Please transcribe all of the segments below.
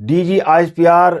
DGISPR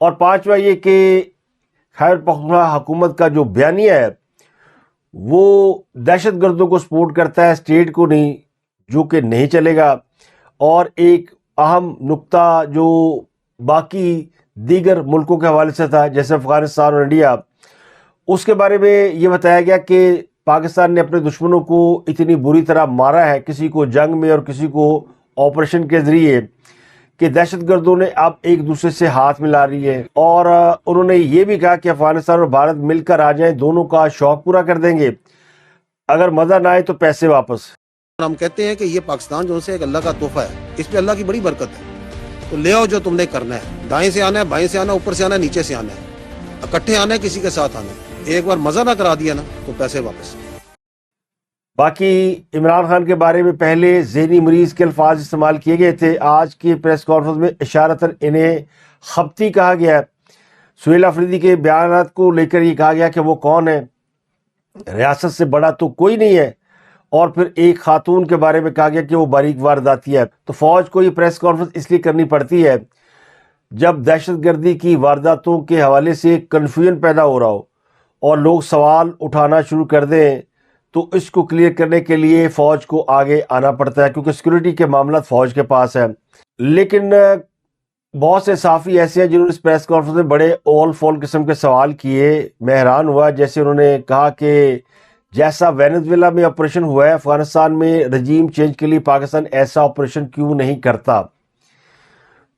اور پانچواں یہ کہ خیبر پختونخوا حکومت کا جو بیانیہ ہے وہ دہشت گردوں کو سپورٹ کرتا ہے، اسٹیٹ کو نہیں، جو کہ نہیں چلے گا۔ اور ایک اہم نقطہ جو باقی دیگر ملکوں کے حوالے سے تھا جیسے افغانستان اور انڈیا، اس کے بارے میں یہ بتایا گیا کہ پاکستان نے اپنے دشمنوں کو اتنی بری طرح مارا ہے، کسی کو جنگ میں اور کسی کو آپریشن کے ذریعے، کہ دہشت گردوں نے اب ایک دوسرے سے ہاتھ ملا رہی ہے۔ اور انہوں نے یہ بھی کہا کہ افغانستان اور بھارت مل کر آ جائیں، دونوں کا شوق پورا کر دیں گے، اگر مزہ نہ آئے تو پیسے واپس۔ ہم کہتے ہیں کہ یہ پاکستان جو ہے ایک اللہ کا تحفہ ہے، اس پہ اللہ کی بڑی برکت ہے، تو لے آؤ جو تم نے کرنا ہے، دائیں سے آنا ہے، بائیں سے آنا ہے، اوپر سے آنا ہے، نیچے سے آنا ہے، اکٹھے آنا ہے، کسی کے ساتھ آنا ہے، ایک بار مزہ نہ کرا دیا نا تو پیسے واپس۔ باقی عمران خان کے بارے میں پہلے ذہنی مریض کے الفاظ استعمال کیے گئے تھے، آج کی پریس کانفرنس میں اشارتاً انہیں خبتی کہا گیا ہے۔ سہیل آفریدی کے بیانات کو لے کر یہ کہا گیا کہ وہ کون ہے، ریاست سے بڑا تو کوئی نہیں ہے، اور پھر ایک خاتون کے بارے میں کہا گیا کہ وہ باریک وارداتی ہے۔ تو فوج کو یہ پریس کانفرنس اس لیے کرنی پڑتی ہے جب دہشت گردی کی وارداتوں کے حوالے سے کنفیوژن پیدا ہو رہا ہو اور لوگ سوال اٹھانا شروع کر دیں، تو اس کو کلیئر کرنے کے لیے فوج کو آگے آنا پڑتا ہے، کیونکہ سیکورٹی کے معاملات فوج کے پاس ہیں۔ لیکن بہت سے صحافی ایسے ہیں جنہوں نے اس پریس کانفرنس میں بڑے اول فول قسم کے سوال کیے، میں حیران ہوا۔ جیسے انہوں نے کہا کہ جیسا وینزویلا میں آپریشن ہوا ہے، افغانستان میں رجیم چینج کے لیے پاکستان ایسا آپریشن کیوں نہیں کرتا؟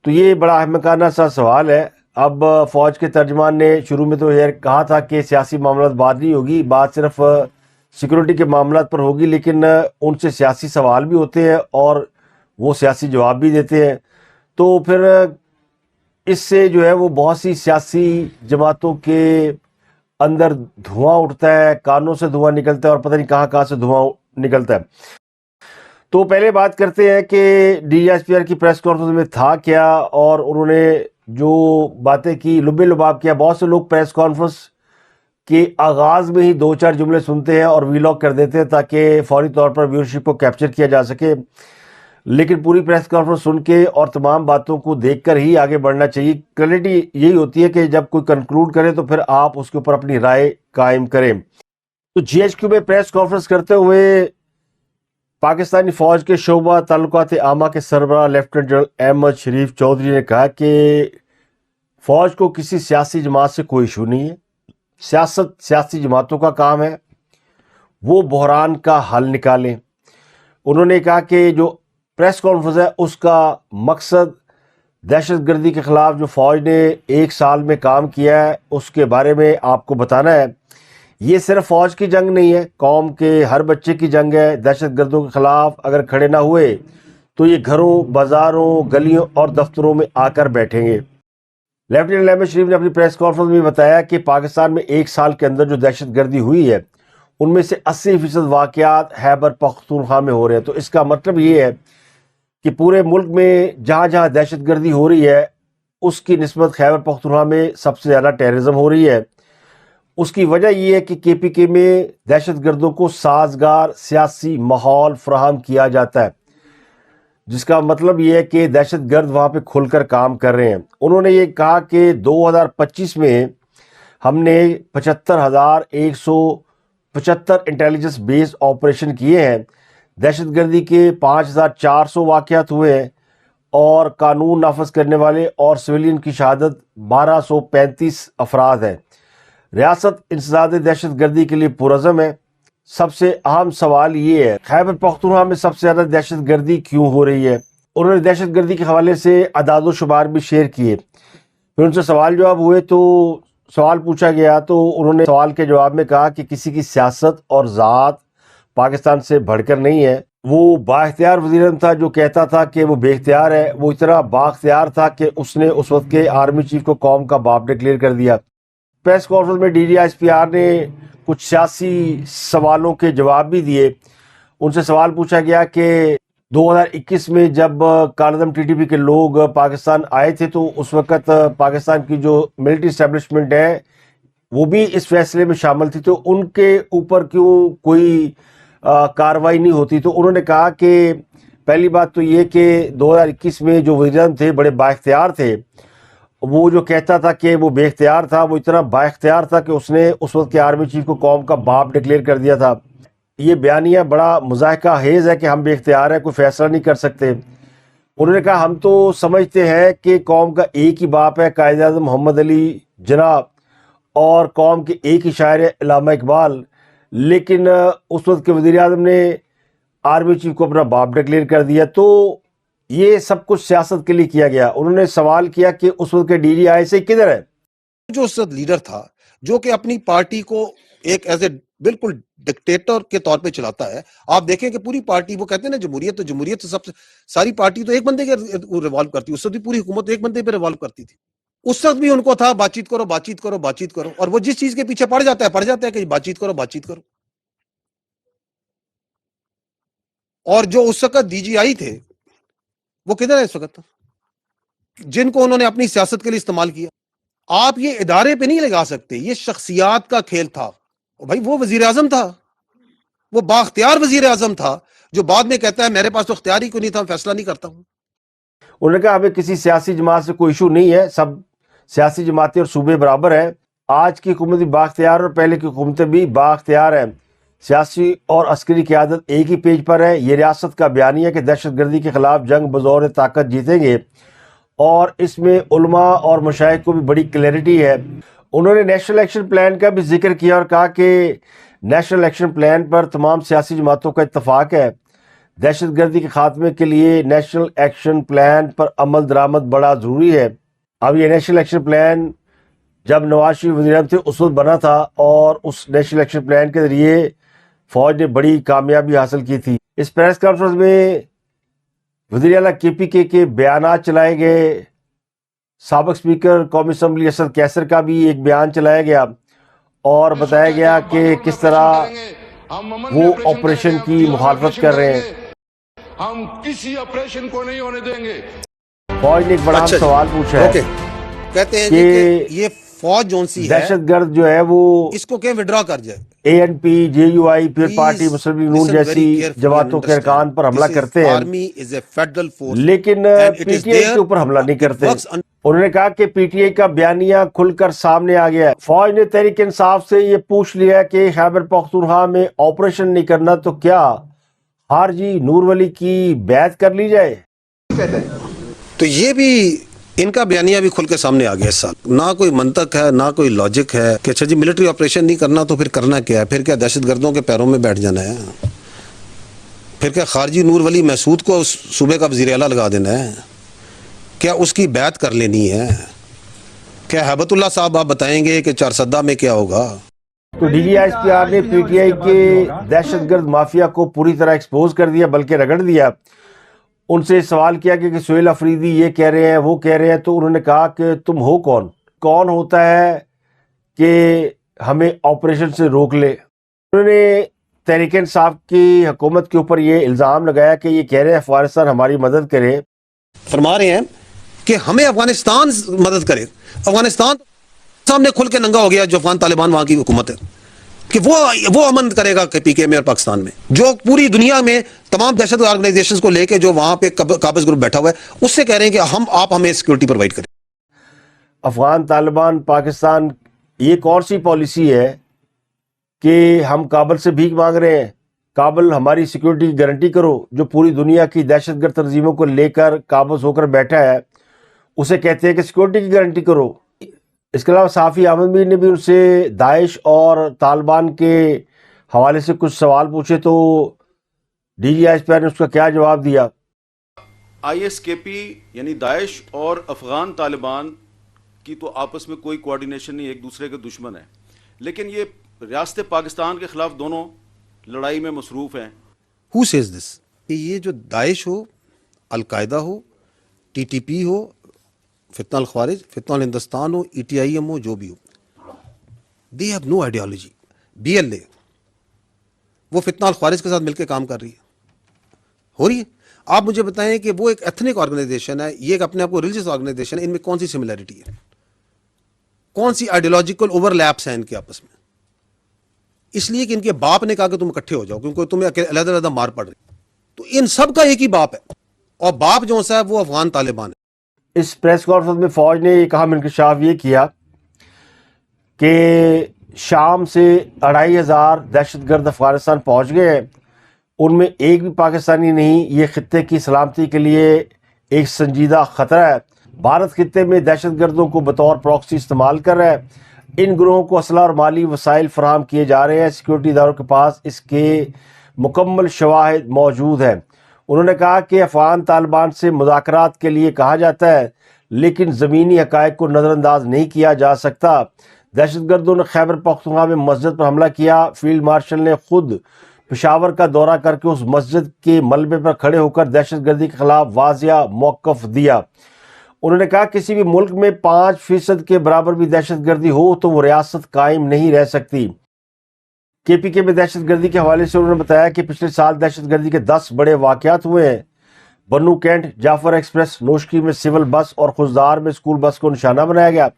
تو یہ بڑا احمقانہ سا سوال ہے۔ اب فوج کے ترجمان نے شروع میں تو یہ کہا تھا کہ سیاسی معاملات بات نہیں ہوگی، بات صرف سیکورٹی کے معاملات پر ہوگی، لیکن ان سے سیاسی سوال بھی ہوتے ہیں اور وہ سیاسی جواب بھی دیتے ہیں۔ تو پھر اس سے جو ہے وہ بہت سی سیاسی جماعتوں کے اندر دھواں اٹھتا ہے، کانوں سے دھواں نکلتا ہے اور پتہ نہیں کہاں کہاں سے دھواں نکلتا ہے۔ تو پہلے بات کرتے ہیں کہ D G S P R کی پریس کانفرنس میں تھا کیا، اور انہوں نے جو باتیں کی لبے لباب کیا۔ بہت سے لوگ پریس کانفرنس کے آغاز میں ہی دو چار جملے سنتے ہیں اور وی لاگ کر دیتے ہیں تاکہ فوری طور پر ویورشپ کو کیپچر کیا جا سکے، لیکن پوری پریس کانفرنس سن کے اور تمام باتوں کو دیکھ کر ہی آگے بڑھنا چاہیے۔ کلیئرٹی یہی ہوتی ہے کہ جب کوئی کنکلوڈ کرے تو پھر آپ اس کے اوپر اپنی رائے قائم کریں۔ تو جی ایچ کیو میں پریس کانفرنس کرتے ہوئے پاکستانی فوج کے شعبہ تعلقات عامہ کے سربراہ لیفٹیننٹ جنرل احمد شریف چودھری نے کہا کہ فوج کو کسی سیاسی جماعت سے کوئی ایشو نہیں ہے، سیاست سیاسی جماعتوں کا کام ہے، وہ بحران کا حل نکالیں۔ انہوں نے کہا کہ جو پریس کانفرنس ہے اس کا مقصد دہشت گردی کے خلاف جو فوج نے ایک سال میں کام کیا ہے اس کے بارے میں آپ کو بتانا ہے۔ یہ صرف فوج کی جنگ نہیں ہے، قوم کے ہر بچے کی جنگ ہے۔ دہشت گردوں کے خلاف اگر کھڑے نہ ہوئے تو یہ گھروں، بازاروں، گلیوں اور دفتروں میں آ کر بیٹھیں گے۔ لیفٹیننٹ احمد شریف نے اپنی پریس کانفرنس میں بتایا کہ پاکستان میں ایک سال کے اندر جو دہشت گردی ہوئی ہے ان میں سے 80% واقعات خیبر پختونخوا میں ہو رہے ہیں۔ تو اس کا مطلب یہ ہے کہ پورے ملک میں جہاں جہاں دہشت گردی ہو رہی ہے اس کی نسبت خیبر پختونخوا میں سب سے زیادہ ٹیررزم ہو رہی ہے۔ اس کی وجہ یہ ہے کہ کے پی کے میں دہشت گردوں کو سازگار سیاسی ماحول فراہم کیا جاتا ہے، جس کا مطلب یہ ہے کہ دہشت گرد وہاں پہ کھل کر کام کر رہے ہیں۔ انہوں نے یہ کہا کہ 2025 میں ہم نے 75,175 انٹیلیجنس بیس آپریشن کیے ہیں، دہشت گردی کے 5,400 واقعات ہوئے ہیں، اور قانون نافذ کرنے والے اور سویلین کی شہادت 1,235 افراد ہیں۔ ریاست انسداد دہشت گردی کے لیے پرعزم ہے۔ سب سے اہم سوال یہ ہے خیبر پختونخوا میں سب سے زیادہ دہشت گردی کیوں ہو رہی ہے؟ انہوں نے دہشت گردی کے حوالے سے اعداد و شمار بھی شیئر کیے۔ پھر ان سے سوال جواب ہوئے تو سوال پوچھا گیا تو انہوں نے سوال کے جواب میں کہا کہ کسی کی سیاست اور ذات پاکستان سے بڑھ کر نہیں ہے۔ وہ با اختیار وزیر اعظم تھا جو کہتا تھا کہ وہ بے اختیار ہے، وہ اتنا با اختیار تھا کہ اس نے اس وقت کے آرمی چیف کو قوم کا باپ ڈکلیئر کر دیا۔ پریس کانفرنس میں D G S P R نے کچھ سیاسی سوالوں کے جواب بھی دیے۔ ان سے سوال پوچھا گیا کہ 2021 میں جب کالعدم ٹی ٹی پی کے لوگ پاکستان آئے تھے تو اس وقت پاکستان کی جو ملٹری اسٹیبلشمنٹ ہے وہ بھی اس فیصلے میں شامل تھی، تو ان کے اوپر کیوں کوئی کارروائی نہیں ہوتی؟ تو انہوں نے کہا کہ پہلی بات تو یہ کہ 2021 میں جو وزیر اعظم تھے بڑے با اختیار تھے، وہ جو کہتا تھا کہ وہ بے اختیار تھا، وہ اتنا با اختیار تھا کہ اس نے اس وقت کے آرمی چیف کو قوم کا باپ ڈکلیئر کر دیا تھا۔ یہ بیانیہ بڑا مضحکہ خیز ہے کہ ہم بے اختیار ہیں، کوئی فیصلہ نہیں کر سکتے۔ انہوں نے کہا ہم تو سمجھتے ہیں کہ قوم کا ایک ہی باپ ہے قائد اعظم محمد علی جناح، اور قوم کے ایک ہی شاعر ہے علامہ اقبال، لیکن اس وقت کے وزیر اعظم نے آرمی چیف کو اپنا باپ ڈکلیئر کر دیا۔ تو یہ سب کچھ سیاست کے لیے کیا گیا۔ انہوں نے سوال کیا کہ اس وقت کے ڈی جی آئی سے کدھر ہے؟ جو اس وقت لیڈر تھا جو کہ اپنی پارٹی کو ایک ایز اے بالکل ڈکٹیٹر کے طور پہ چلاتا ہے، آپ دیکھیں کہ پوری پارٹی، وہ کہتے ہیں نا جمہوریت، تو جمہوریت سب سے ساری پارٹی تو ایک بندے کے ریوالو کرتی، اس وقت بھی پوری حکومت ایک بندے پہ ریوالو کرتی تھی۔ اس وقت بھی ان کو تھا بات چیت کرو، بات چیت کرو، بات چیت کرو، اور وہ جس چیز کے پیچھے پڑ جاتا ہے کہ بات چیت کرو، بات چیت کرو۔ اور جو اس وقت ڈی جی آئی تھے وہ کدھر ہے اس وقت، جن کو انہوں نے اپنی سیاست کے لیے استعمال کیا؟ آپ یہ ادارے پہ نہیں لگا سکتے، یہ شخصیات کا کھیل تھا۔ بھائی وہ وزیر اعظم تھا، وہ بااختیار وزیر اعظم تھا، جو بعد میں کہتا ہے میرے پاس تو اختیار ہی کوئی نہیں تھا، میں فیصلہ نہیں کرتا ہوں۔ انہوں نے کہا ہمیں کسی سیاسی جماعت سے کوئی ایشو نہیں ہے، سب سیاسی جماعتیں اور صوبے برابر ہیں۔ آج کی حکومت بھی بااختیار اور پہلے کی حکومتیں بھی بااختیار ہیں، سیاسی اور عسکری قیادت ایک ہی پیج پر ہے۔ یہ ریاست کا بیانیہ ہے کہ دہشت گردی کے خلاف جنگ بزور طاقت جیتیں گے، اور اس میں علماء اور مشائخ کو بھی بڑی کلیئرٹی ہے۔ انہوں نے نیشنل ایکشن پلان کا بھی ذکر کیا اور کہا کہ نیشنل ایکشن پلان پر تمام سیاسی جماعتوں کا اتفاق ہے۔ دہشت گردی کے خاتمے کے لیے نیشنل ایکشن پلان پر عمل درآمد بڑا ضروری ہے۔ اب یہ نیشنل ایکشن پلان جب نواز شریف وزیر اعظم تھے اس وقت بنا تھا، اور اس نیشنل ایکشن پلان کے ذریعے فوج نے بڑی کامیابی حاصل کی تھی۔ اس پریس کانفرنس میں وزیر اعلیٰ کے پی کے بیانات چلائے گئے، سابق اسپیکر قومی اسمبلی اسد کیسر کا بھی ایک بیان چلایا گیا، اور بتایا گیا کہ کس طرح وہ آپریشن کی مخالفت کر رہے ہیں۔ ہم کسی آپریشن کو نہیں ہونے دیں گے۔ فوج نے ایک بڑا سوال پوچھا ہے کہتے ہیں کہ کہ یہ فوج جون سی ہے دہشت گرد جو ہے وہ اس کو کہ وڈرا کر جائے۔ A N P, J U I, People Party, Muslim League Noon جیسی جماعتوں کے ارکان پر حملہ کرتے ہیں، لیکن پی ٹی آئی کے اوپر حملہ نہیں کرتے۔ انہوں نے کہا کہ پی ٹی آئی کا بیانیہ کھل کر سامنے آ گیا ہے۔ فوج نے تحریک انصاف سے یہ پوچھ لیا کہ خیبر پختونخوا میں آپریشن نہیں کرنا تو کیا خارجی نور ولی کی بیعت کر لی جائے؟ تو یہ بھی ان کا بیانیہ بھی کھل کے سامنے آ گیا اس سال۔ نہ کوئی منطق ہے، نہ کوئی لاجک ہے کہ اچھا جی ملٹری آپریشن نہیں کرنا تو پھر کرنا کیا ہے؟ پھر کیا دہشت گردوں کے پیروں میں بیٹھ جانا ہے؟ پھر کیا خارجی نور ولی محسود کو اس صوبے کا وزیر اعلیٰ لگا دینا ہے؟ کیا اس کی بیعت کر لینی ہے؟ کیا ہیبت اللہ صاحب آپ بتائیں گے کہ چارسدہ میں کیا ہوگا؟ تو D G S P R نے پی ٹی آئی کے دہشت گرد مافیا کو پوری طرح ایکسپوز کر دیا، بلکہ رگڑ دیا۔ ان سے سوال کیا کہ سہیل افریدی یہ کہہ رہے ہیں، وہ کہہ رہے ہیں، تو انہوں نے کہا کہ تم ہو کون ہوتا ہے کہ ہمیں آپریشن سے روک لے؟ انہوں نے تحریک انصاف کی حکومت کے اوپر یہ الزام لگایا کہ یہ کہہ رہے ہیں افغانستان ہماری مدد کرے۔ فرما رہے ہیں کہ ہمیں افغانستان مدد کرے۔ افغانستان سامنے کھل کے ننگا ہو گیا، جو افغان طالبان وہاں کی حکومت ہے، کہ وہ امن کرے گا کہ پی کے میں اور پاکستان میں، جو پوری دنیا میں تمام دہشت آرگنائزیشنز کو لے کے جو وہاں پہ قابض گروپ بیٹھا ہوا ہے، اس سے کہہ رہے ہیں کہ آپ ہمیں سیکورٹی پرووائڈ کریں۔ افغان طالبان پاکستان، یہ کون سی پالیسی ہے کہ ہم کابل سے بھیک مانگ رہے ہیں؟ کابل ہماری سیکورٹی کی گارنٹی کرو۔ جو پوری دنیا کی دہشت گرد تنظیموں کو لے کر قابض ہو کر بیٹھا ہے، اسے کہتے ہیں کہ سیکورٹی کی گارنٹی کرو۔ اس کے علاوہ صحافی احمد میر نے بھی ان سے داعش اور طالبان کے حوالے سے کچھ سوال پوچھے، تو D G S P R نے اس کا کیا جواب دیا؟ آئی ایس کے پی یعنی داعش اور افغان طالبان کی تو آپس میں کوئی کوارڈینیشن نہیں، ایک دوسرے کے دشمن ہیں، لیکن یہ ریاست پاکستان کے خلاف دونوں لڑائی میں مصروف ہیں۔ Who says this؟ کہ یہ جو داعش ہو، القاعدہ ہو، ٹی ٹی پی ہو، فتنہ الخوارج، فتنہ الہندوستان ہو، ای ٹی آئی ایم ہو، جو بھی ہو، they have no ideology۔ B L A وہ فتنہ الخوارج کے ساتھ مل کے کام کر رہی ہے۔ آپ مجھے بتائیں کہ وہ ایک ایتھنک آرگنائزیشن ہے، یہ ایک اپنے آپ کو ریلیجس آرگنائزیشن ہے، ان میں کون سی سملیرٹی ہے؟ کون سی آئیڈیولوجیکل اوور لیپس ہیں ان کے آپس میں؟ اس لیے کہ ان کے باپ نے کہا کہ تم اکٹھے ہو جاؤ کیونکہ تمہیں علیحدہ علیحدہ مار پڑ رہی۔ تو ان سب کا ایک ہی باپ ہے، اور باپ جو ہے وہ افغان طالبان ہے۔ اس پریس کانفرنس میں فوج نے ایک اہم انکشاف یہ کیا کہ شام سے 2500 دہشت گرد افغانستان پہنچ گئے ہیں، ان میں ایک بھی پاکستانی نہیں۔ یہ خطے کی سلامتی کے لیے ایک سنجیدہ خطرہ ہے۔ بھارت خطے میں دہشت گردوں کو بطور پراکسی استعمال کر رہا ہے۔ ان گروہوں کو اسلحہ اور مالی وسائل فراہم کیے جا رہے ہیں۔ سیکورٹی اداروں کے پاس اس کے مکمل شواہد موجود ہیں۔ انہوں نے کہا کہ افغان طالبان سے مذاکرات کے لیے کہا جاتا ہے، لیکن زمینی حقائق کو نظر انداز نہیں کیا جا سکتا۔ دہشت گردوں نے خیبر پختونخوا میں مسجد پر حملہ کیا۔ فیلڈ مارشل نے خود پشاور کا دورہ کر کے اس مسجد کے ملبے پر کھڑے ہو کر دہشت گردی کے خلاف واضح موقف دیا۔ انہوں نے کہا کسی بھی ملک میں 5% کے برابر بھی دہشت گردی ہو تو وہ ریاست قائم نہیں رہ سکتی۔ کے پی کے میں دہشت گردی کے حوالے سے انہوں نے بتایا کہ پچھلے سال دہشت گردی کے 10 بڑے واقعات ہوئے ہیں۔ بنو کینٹ، جعفر ایکسپریس، نوشکی میں سول بس اور خزدار میں اسکول بس کو نشانہ بنایا گیا۔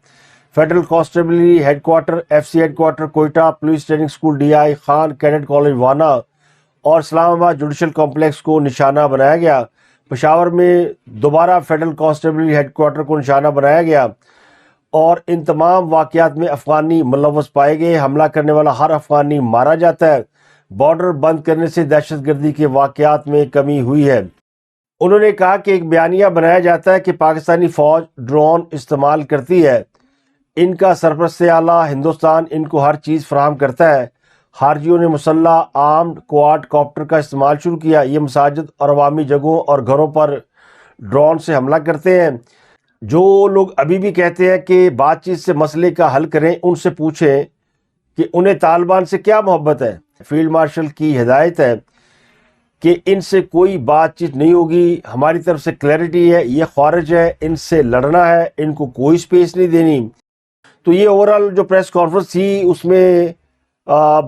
Federal constabulary headquarter, F C headquarter Quetta, police training school D I, Khan cadet college Wana اور اسلام آباد جوڈیشل کمپلیکس کو نشانہ بنایا گیا۔ پشاور میں دوبارہ فیڈرل کانسٹیبلری ہیڈ کوارٹر کو نشانہ بنایا گیا اور ان تمام واقعات میں افغانی ملوث پائے گئے۔ حملہ کرنے والا ہر افغانی مارا جاتا ہے۔ بارڈر بند کرنے سے دہشت گردی کے واقعات میں کمی ہوئی ہے۔ انہوں نے کہا کہ ایک بیانیہ بنایا جاتا ہے کہ پاکستانی فوج ڈرون استعمال کرتی ہے۔ ان کا سرپرست اعلیٰ ہندوستان ان کو ہر چیز فراہم کرتا ہے۔ خارجیوں نے مسلح آرمڈ کوارڈ کاپٹر کا استعمال شروع کیا۔ یہ مساجد اور عوامی جگہوں اور گھروں پر ڈرون سے حملہ کرتے ہیں۔ جو لوگ ابھی بھی کہتے ہیں کہ بات چیت سے مسئلے کا حل کریں، ان سے پوچھیں کہ انہیں طالبان سے کیا محبت ہے۔ فیلڈ مارشل کی ہدایت ہے کہ ان سے کوئی بات چیت نہیں ہوگی، ہماری طرف سے کلیئرٹی ہے، یہ خوارج ہے، ان سے لڑنا ہے، ان کو کوئی سپیس نہیں دینی۔ تو یہ اوورال جو پریس کانفرنس تھی اس میں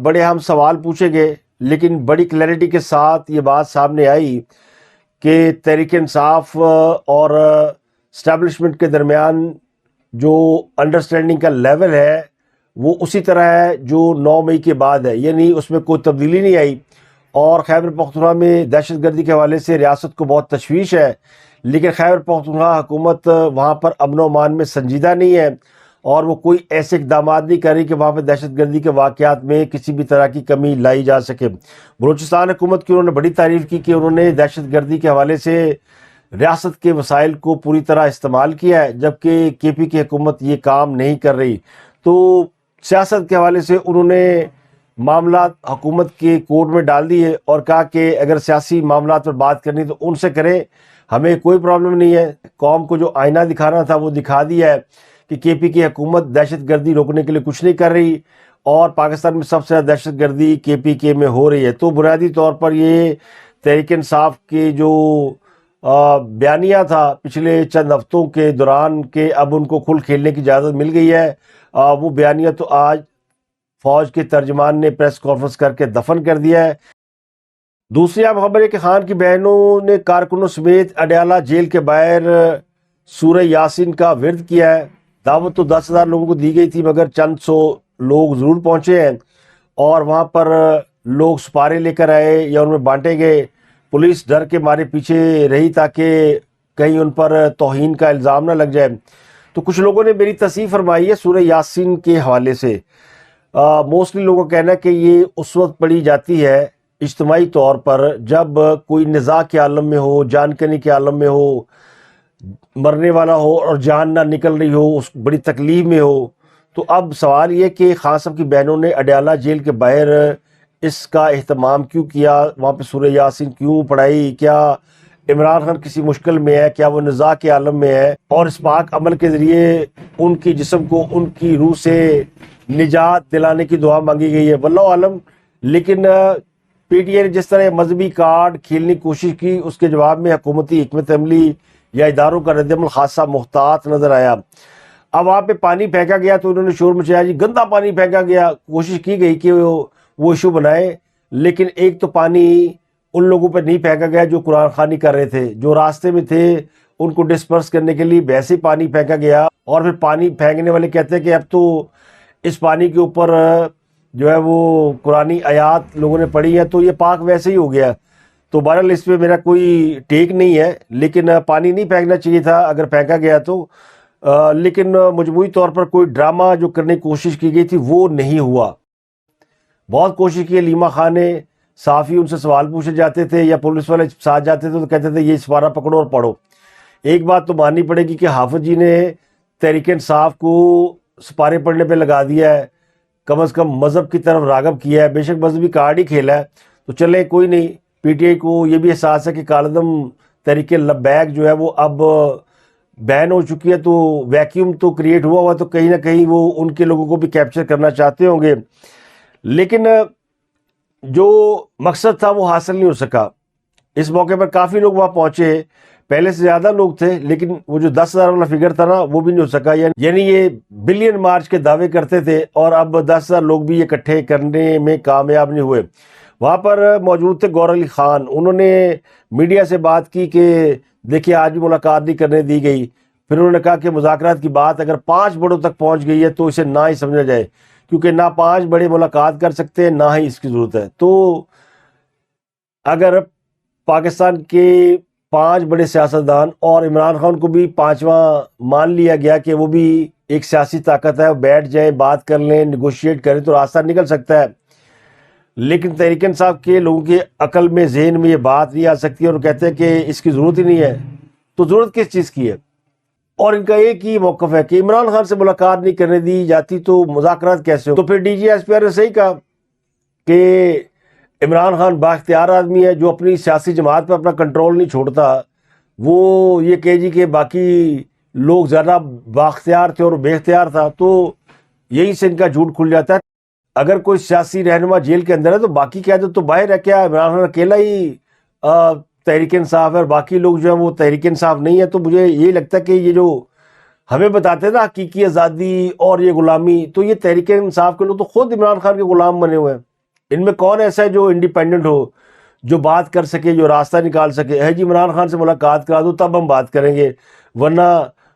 بڑے اہم سوال پوچھے گئے، لیکن بڑی کلیئرٹی کے ساتھ یہ بات سامنے آئی کہ تحریک انصاف اور اسٹیبلشمنٹ کے درمیان جو انڈرسٹینڈنگ کا لیول ہے وہ اسی طرح ہے جو 9 مئی کے بعد ہے، یعنی اس میں کوئی تبدیلی نہیں آئی۔ اور خیبر پختونخوا میں دہشت گردی کے حوالے سے ریاست کو بہت تشویش ہے، لیکن خیبر پختونخوا حکومت وہاں پر امن و امان میں سنجیدہ نہیں ہے اور وہ کوئی ایسے اقدامات نہیں کر رہی کہ وہاں پہ دہشت گردی کے واقعات میں کسی بھی طرح کی کمی لائی جا سکے۔ بلوچستان حکومت کی انہوں نے بڑی تعریف کی کہ انہوں نے دہشت گردی کے حوالے سے ریاست کے وسائل کو پوری طرح استعمال کیا ہے، جبکہ کے پی کی حکومت یہ کام نہیں کر رہی۔ تو سیاست کے حوالے سے انہوں نے معاملات حکومت کے کورٹ میں ڈال دیے اور کہا کہ اگر سیاسی معاملات پر بات کرنی تو ان سے کریں، ہمیں کوئی پرابلم نہیں ہے۔ قوم کو جو آئینہ دکھانا تھا وہ دکھا دیا ہے کہ کے پی کی حکومت دہشت گردی روکنے کے لیے کچھ نہیں کر رہی اور پاکستان میں سب سے زیادہ دہشت گردی کے پی کے میں ہو رہی ہے۔ تو بنیادی طور پر یہ تحریک انصاف کے جو بیانیہ تھا پچھلے چند ہفتوں کے دوران کہ اب ان کو کھل کھیلنے کی اجازت مل گئی ہے، وہ بیانیہ تو آج فوج کے ترجمان نے پریس کانفرنس کر کے دفن کر دیا ہے۔ دوسری اہم خبر ہے کہ خان کی بہنوں نے کارکنوں سمیت اڈیالہ جیل کے باہر سورہ یاسین کا ورد کیا ہے۔ دعوت تو 10,000 لوگوں کو دی گئی تھی، مگر چند سو لوگ ضرور پہنچے ہیں اور وہاں پر لوگ سپارے لے کر آئے یا ان میں بانٹے گئے۔ پولیس ڈر کے مارے پیچھے رہی تاکہ کہیں ان پر توہین کا الزام نہ لگ جائے۔ تو کچھ لوگوں نے میری تصحیح فرمائی ہے سورہ یاسین کے حوالے سے۔ موسٹلی لوگوں کا کہنا ہے کہ یہ اس وقت پڑھی جاتی ہے اجتماعی طور پر جب کوئی نزاع کے عالم میں ہو، جان کنی کے عالم میں ہو، مرنے والا ہو اور جان نہ نکل رہی ہو، اس بڑی تکلیف میں ہو۔ تو اب سوال یہ کہ خان صاحب کی بہنوں نے اڈیالہ جیل کے باہر اس کا اہتمام کیوں کیا، وہاں پہ سورہ یاسین کیوں پڑھائی؟ کیا عمران خان کسی مشکل میں ہے؟ کیا وہ نزاع کے عالم میں ہے؟ اور اس پاک عمل کے ذریعے ان کی جسم کو ان کی روح سے نجات دلانے کی دعا مانگی گئی ہے، واللہ عالم۔ لیکن پی ٹی آئی نے جس طرح مذہبی کارڈ کھیلنے کی کوشش کی، اس کے جواب میں حکومتی حکمت عملی یا اداروں کا رد عمل خاصا محتاط نظر آیا۔ اب وہاں پہ پانی پھینکا گیا تو انہوں نے شور مچایا، جی گندا پانی پھینکا گیا۔ کوشش کی گئی کہ وہ ایشو بنائے، لیکن ایک تو پانی ان لوگوں پہ نہیں پھینکا گیا جو قرآن خوانی کر رہے تھے، جو راستے میں تھے ان کو ڈسپرس کرنے کے لیے ویسے پانی پھینکا گیا۔ اور پھر پانی پھینکنے والے کہتے ہیں کہ اب تو اس پانی کے اوپر جو ہے وہ قرآنی آیات لوگوں نے پڑھی ہیں تو یہ پاک ویسے ہی ہو گیا۔ تو بہرحال اس پہ میرا کوئی ٹیک نہیں ہے، لیکن پانی نہیں پھینکنا چاہیے تھا اگر پھینکا گیا تو، لیکن مجموعی طور پر کوئی ڈرامہ جو کرنے کی کوشش کی گئی تھی وہ نہیں ہوا۔ بہت کوشش کی لیما خان نے، صحافی ان سے سوال پوچھے جاتے تھے یا پولیس والے ساتھ جاتے تھے تو کہتے تھے یہ سپارہ پکڑو اور پڑھو۔ ایک بات تو ماننی پڑے گی کہ حافظ جی نے تحریک انصاف کو سپارے پڑھنے پہ لگا دیا ہے، کم از کم مذہب کی طرف راغب کیا ہے، بے شک مذہبی کارڈ ہی کھیلا ہے، تو چلے کوئی نہیں۔ پی ٹی آئی کو یہ بھی احساس ہے کہ کالعدم تحریک لبیک جو ہے وہ اب بین ہو چکی ہے، تو ویکیوم تو کریٹ ہوا تو کہیں نہ کہیں وہ ان کے لوگوں کو بھی کیپچر کرنا چاہتے ہوں گے، لیکن جو مقصد تھا وہ حاصل نہیں ہو سکا۔ اس موقع پر کافی لوگ وہاں پہنچے، پہلے سے زیادہ لوگ تھے، لیکن وہ جو 10,000 والا فگر تھا نا وہ بھی نہیں ہو سکا، یعنی یہ بلین مارچ کے دعوے کرتے تھے اور اب 10,000 لوگ بھی یہ اکٹھے کرنے میں کامیاب نہیں ہوئے۔ وہاں پر موجود تھے گور علی خان، انہوں نے میڈیا سے بات کی کہ دیکھیے آج بھی ملاقات نہیں کرنے دی گئی۔ پھر انہوں نے کہا کہ مذاکرات کی بات اگر 5 بڑوں تک پہنچ گئی ہے تو اسے نہ ہی سمجھا جائے، کیونکہ نہ 5 بڑے ملاقات کر سکتے ہیں نہ ہی اس کی ضرورت ہے۔ تو اگر پاکستان کے 5 بڑے سیاستدان اور عمران خان کو بھی 5واں مان لیا گیا کہ وہ بھی ایک سیاسی طاقت ہے، بیٹھ جائیں، بات کر لیں، نیگوشیٹ کریں تو راستہ نکل سکتا ہے، لیکن تحریک انصاف کے لوگوں کے عقل میں، ذہن میں یہ بات نہیں آ سکتی اور وہ کہتے ہیں کہ اس کی ضرورت ہی نہیں ہے۔ تو ضرورت کس چیز کی ہے؟ اور ان کا ایک ہی موقف ہے کہ عمران خان سے ملاقات نہیں کرنے دی جاتی تو مذاکرات کیسے ہو؟ تو پھر D G S P R نے صحیح کہا کہ عمران خان بااختیار آدمی ہے جو اپنی سیاسی جماعت پہ اپنا کنٹرول نہیں چھوڑتا، وہ یہ کہے جی کہ باقی لوگ زیادہ بااختیار تھے اور بے اختیار تھا، تو یہی سے ان کا جھوٹ کھل جاتا ہے۔ اگر کوئی سیاسی رہنما جیل کے اندر ہے تو باقی قیادت تو باہر ہے، کیا عمران خان اکیلا ہی تحریک انصاف ہے اور باقی لوگ جو ہیں وہ تحریک انصاف نہیں ہے؟ تو مجھے یہی لگتا ہے کہ یہ جو ہمیں بتاتے ہیں نا حقیقی آزادی اور یہ غلامی، تو یہ تحریک انصاف کے لوگ تو خود عمران خان کے غلام بنے ہوئے ہیں۔ ان میں کون ایسا ہے جو انڈیپینڈنٹ ہو، جو بات کر سکے، جو راستہ نکال سکے؟ ہے جی عمران خان سے ملاقات کرا دو تب ہم بات کریں گے، ورنہ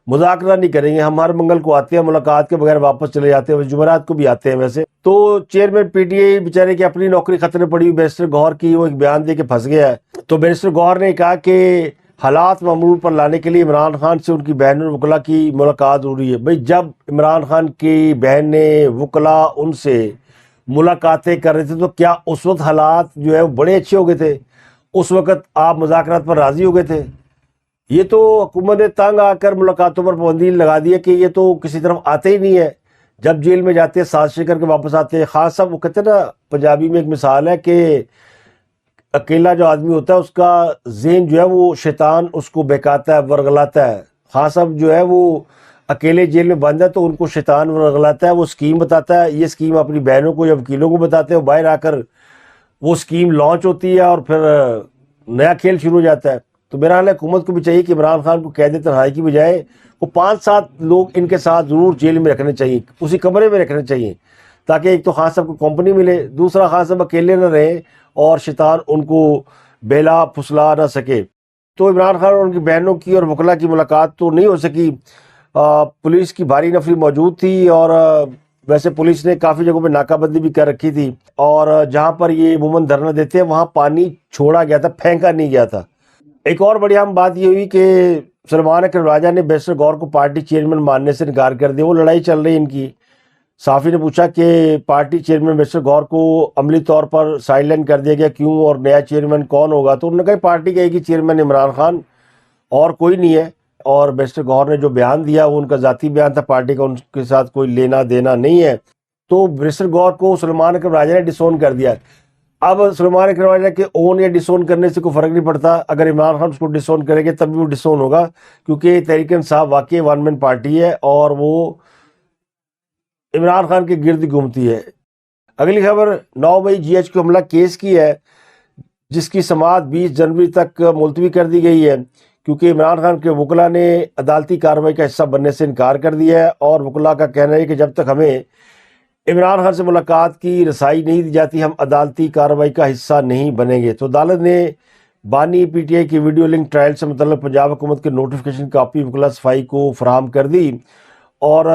مذاکرہ نہیں کریں گے۔ ہم ہر منگل کو آتے ہیں، ملاقات کے بغیر واپس چلے جاتے ہیں، جمعرات کو بھی آتے ہیں ویسے۔ تو چیئرمین پی ٹی آئی بیچارے کی اپنی نوکری خطرے پڑی ہوئی، بیرسٹر گوہر کی، وہ ایک بیان دے کے پھنس گیا ہے۔ تو بیرسٹر گوہر نے کہا کہ حالات معمول پر لانے کے لیے عمران خان سے ان کی بہن اور وکلا کی ملاقات ضروری ہے۔ بھئی جب عمران خان کی بہن نے، وکلا ان سے ملاقاتیں کر رہے تھے تو کیا اس وقت حالات جو ہے وہ بڑے اچھے ہو گئے تھے؟ اس وقت آپ مذاکرات پر راضی ہو گئے تھے؟ یہ تو حکومت نے تنگ آ کر ملاقاتوں پر پابندی لگا دی ہے کہ یہ تو کسی طرف آتے ہی نہیں ہے، جب جیل میں جاتے ہیں سازشیں کر کے واپس آتے ہیں۔ خاص صاحب وہ کہتے ہیں نا، پنجابی میں ایک مثال ہے کہ اکیلا جو آدمی ہوتا ہے اس کا ذہن جو ہے وہ شیطان اس کو بہکاتا ہے، ورگلاتا ہے۔ خاص صاحب جو ہے وہ اکیلے جیل میں بند ہے تو ان کو شیطان ورگلاتا ہے، وہ اسکیم بتاتا ہے، یہ اسکیم اپنی بہنوں کو یا وکیلوں کو بتاتے ہیں، باہر آ کر وہ اسکیم لانچ ہوتی ہے اور پھر نیا کھیل شروع ہو جاتا ہے۔ تو میرا حال ہے حکومت کو بھی چاہیے کہ عمران خان کو قید تنہائی کی بجائے وہ 5-7 لوگ ان کے ساتھ ضرور جیل میں رکھنے چاہیے، اسی کمرے میں رکھنے چاہیے، تاکہ ایک تو خان صاحب کو کمپنی ملے، دوسرا خان صاحب اکیلے نہ رہیں اور شیطان ان کو بیلا پھسلا نہ سکے۔ تو عمران خان اور ان کی بہنوں کی اور وکلا کی ملاقات تو نہیں ہو سکی۔ پولیس کی بھاری نفری موجود تھی اور ویسے پولیس نے کافی جگہوں پہ ناکہ بندی بھی کر رکھی تھی، اور جہاں پر یہ عموماً دھرنا دیتے ہیں وہاں پانی چھوڑا گیا تھا، پھینکا نہیں گیا تھا۔ ایک اور بڑی اہم بات یہ ہوئی کہ سلمان اکرم راجہ نے بیرسٹر گوہر کو پارٹی چیئرمین ماننے سے انکار کر دیا۔ وہ لڑائی چل رہی ان کی۔ صحافی نے پوچھا کہ پارٹی چیئرمین بیرسٹر گوہر کو عملی طور پر سائڈ لائن کر دیا گیا، کیوں، اور نیا چیئرمین کون ہوگا؟ تو انہوں نے کہا پارٹی کا ایک ہی چیئرمین عمران خان، اور کوئی نہیں ہے، اور بیرسٹر گوہر نے جو بیان دیا وہ ان کا ذاتی بیان تھا، پارٹی کا ان کے ساتھ کوئی لینا دینا نہیں ہے۔ تو بیرسٹر گوہر کو سلمان اکرم راجہ نے ڈس اون کر دیا۔ اب سلمان اکرم راجہ کے اون یا ڈس اون کرنے سے کوئی فرق نہیں پڑتا، اگر عمران خان اس کو ڈس اون کرے گے تب بھی وہ ڈس اون ہوگا، کیونکہ تحریک انصاف واقعی ون مین پارٹی ہے اور وہ عمران خان کے گرد گھومتی ہے۔ اگلی خبر 9 مئی جی ایچ کو حملہ کیس کی ہے، جس کی سماعت 20 جنوری تک ملتوی کر دی گئی ہے، کیونکہ عمران خان کے وکلا نے عدالتی کارروائی کا حصہ بننے سے انکار کر دیا ہے، اور وکلا کا کہنا ہے کہ جب تک ہمیں عمران خان سے ملاقات کی رسائی نہیں دی جاتی ہم عدالتی کارروائی کا حصہ نہیں بنیں گے۔ تو عدالت نے بانی پی ٹی آئی کی ویڈیو لنک ٹرائل سے متعلق پنجاب حکومت کے نوٹیفیکیشن کاپی وکلا صفائی کو فراہم کر دی، اور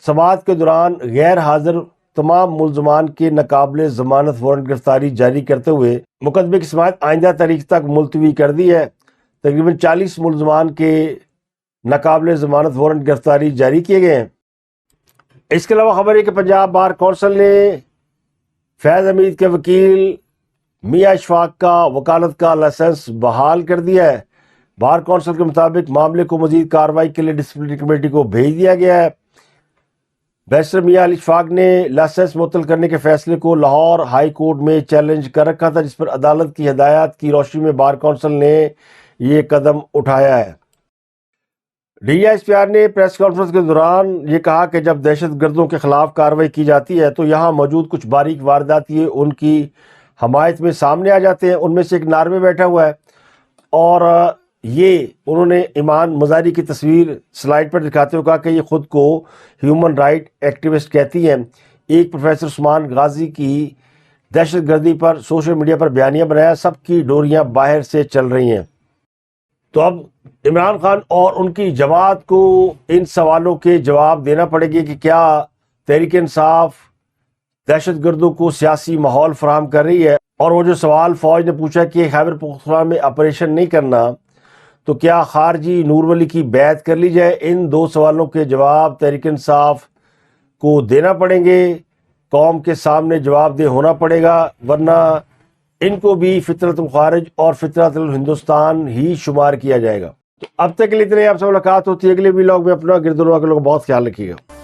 سماعت کے دوران غیر حاضر تمام ملزمان کے ناقابل ضمانت وارنٹ گرفتاری جاری کرتے ہوئے مقدمے کی سماعت آئندہ تاریخ تک ملتوی کر دی ہے۔ تقریباً 40 ملزمان کے ناقابل ضمانت وارنٹ گرفتاری جاری کیے گئے ہیں۔ اس کے علاوہ خبر ہے کہ پنجاب بار کونسل نے فیض حمید کے وکیل میاں اشفاق کا وکالت کا لائسنس بحال کر دیا ہے۔ بار کونسل کے مطابق معاملے کو مزید کارروائی کے لیے ڈسپلنری کمیٹی کو بھیج دیا گیا ہے۔ بیرسٹر میاں علی اشفاق نے لائسنس معطل کرنے کے فیصلے کو لاہور ہائی کورٹ میں چیلنج کر رکھا تھا، جس پر عدالت کی ہدایات کی روشنی میں بار کونسل نے یہ قدم اٹھایا ہے۔ ڈی ایس پی آر نے پریس کانفرنس کے دوران یہ کہا کہ جب دہشت گردوں کے خلاف کارروائی کی جاتی ہے تو یہاں موجود کچھ باریک وارداتی ان کی حمایت میں سامنے آ جاتے ہیں۔ ان میں سے ایک ناروے بیٹھا ہوا ہے اور یہ انہوں نے ایمان مظاہری کی تصویر سلائیڈ پر دکھاتے ہوئے کہا کہ یہ خود کو ہیومن رائٹ ایکٹیوسٹ کہتی ہیں۔ ایک پروفیسر عثمان غازی کی دہشت گردی پر سوشل میڈیا پر بیانیہ بنایا، سب کی ڈوریاں باہر سے چل رہی ہیں۔ تو اب عمران خان اور ان کی جماعت کو ان سوالوں کے جواب دینا پڑے گی کہ کیا تحریک انصاف دہشت گردوں کو سیاسی ماحول فراہم کر رہی ہے، اور وہ جو سوال فوج نے پوچھا کہ خیبر پختونخوا میں آپریشن نہیں کرنا تو کیا خارجی نور ولی کی بیعت کر لی جائے، ان دو سوالوں کے جواب تحریک انصاف کو دینا پڑیں گے، قوم کے سامنے جواب دہ ہونا پڑے گا، ورنہ ان کو بھی فطرت الخارج اور فطرت الہندوستان ہی شمار کیا جائے گا۔ تو اب تک کے لیے اتنے، آپ سے ملاقات ہوتی ہے اگلے ولاگ میں۔ اپنا گرد و نواح کے لوگوں کا بہت خیال رکھیے گا۔